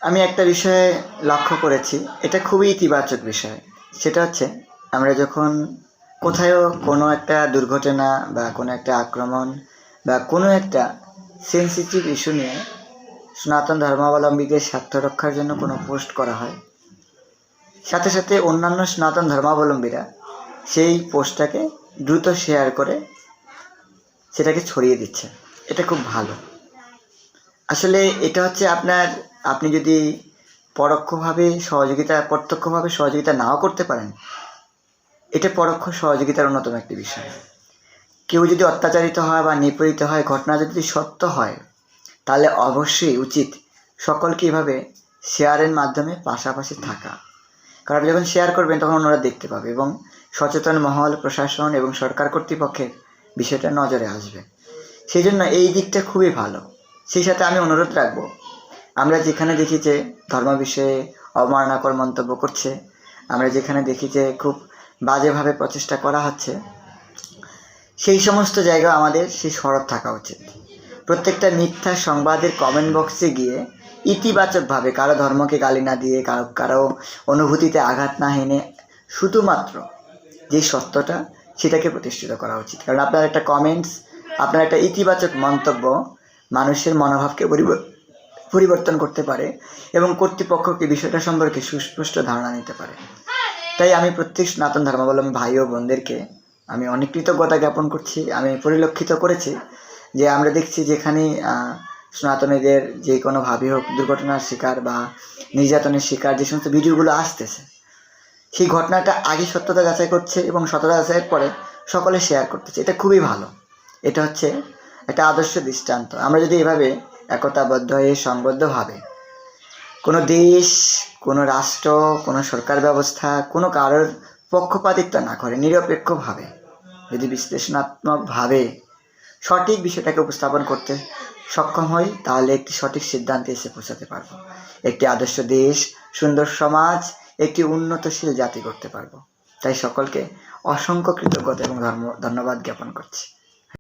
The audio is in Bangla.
আমি একটা বিষয়ে লক্ষ্য করেছি, এটা খুবই ইতিবাচক বিষয়। সেটা হচ্ছে আমরা যখন কোথাও কোনো একটা দুর্ঘটনা বা কোনো একটা আক্রমণ বা কোনো একটা সেন্সিটিভ ইস্যু নিয়ে সনাতন ধর্মাবলম্বীদের স্বার্থ রক্ষার জন্য কোনো পোস্ট করা হয়, সাথে সাথে অন্যান্য সনাতন ধর্মাবলম্বীরা সেই পোস্টটাকে দ্রুত শেয়ার করে সেটাকে ছড়িয়ে দিচ্ছে। এটা খুব ভালো। আসলে এটা হচ্ছে আপনি যদি প্রত্যক্ষভাবে সহযোগিতা নাও করতে পারেন, এটা পরোক্ষ সহযোগিতার অন্যতম একটি বিষয়। কেউ যদি অত্যাচারিত হয় বা নিপীড়িত হয়, ঘটনা যদি সত্য হয়, তাহলে অবশ্যই উচিত সকলকে এভাবে শেয়ারের মাধ্যমে পাশাপাশি থাকা। কারণ যখন শেয়ার করবেন তখন ওনারা দেখতে পাবে এবং সচেতন মহল, প্রশাসন এবং সরকার কর্তৃপক্ষের বিষয়টা নজরে আসবে। সেই জন্য এই দিকটা খুবই ভালো। সেই সাথে আমি অনুরোধ রাখবো, আমরা যেখানে দেখি যে ধর্ম বিষয়ে অবমাননাকর মন্তব্য করছে, আমরা যেখানে দেখি যে খুব বাজেভাবে প্রচেষ্টা করা হচ্ছে, সেই সমস্ত জায়গা আমাদের সেই সরব থাকা উচিত। প্রত্যেকটা মিথ্যা সংবাদের কমেন্ট বক্সে গিয়ে ইতিবাচকভাবে কারো ধর্মকে গালি না দিয়ে, কারো অনুভূতিতে আঘাত না হেনে শুধুমাত্র যে সত্যটা সেটাকে প্রতিষ্ঠিত করা উচিত। কারণ আপনার একটা কমেন্টস, আপনার একটা ইতিবাচক মন্তব্য মানুষের মনোভাবকে পরিবর্তন করতে পারে এবং কর্তৃপক্ষকে বিষয়টা সম্পর্কে সুস্পষ্ট ধারণা নিতে পারে। তাই আমি প্রত্যেক সনাতন ধর্মাবলম্বী ভাই ও বোনদেরকে আমি অনেক কৃতজ্ঞতা জ্ঞাপন করছি। আমি পরিলক্ষিত করেছি যে আমরা দেখছি যেখানে সনাতনীদের যে কোনোভাবে হোক দুর্ঘটনার শিকার বা নির্যাতনের শিকার যে সমস্ত ভিডিওগুলো আসতেছে, সেই ঘটনাটা আগে সত্যতা যাচাই করছে এবং সত্যতা যাচাইয়ের পরে সকলে শেয়ার করতেছে। এটা খুবই ভালো। এটা হচ্ছে একটা আদর্শ দৃষ্টান্ত। আমরা যদি এভাবে একতাবদ্ধ হয়ে সংবদ্ধভাবে কোনো দেশ, কোনো রাষ্ট্র, কোনো সরকার ব্যবস্থা, কোনো কারোর পক্ষপাতিত্ব না করে নিরপেক্ষভাবে যদি বিশ্লেষণাত্মকভাবে সঠিক বিষয়টাকে উপস্থাপন করতে সক্ষম হই, তাহলে একটি সঠিক সিদ্ধান্তে এসে পৌঁছাতে পারবো। একটি আদর্শ দেশ, সুন্দর সমাজ, একটি উন্নতশীল জাতি করতে পারবো। তাই সকলকে অসংখ্য কৃতজ্ঞতা এবং ধন্যবাদ জ্ঞাপন করছি।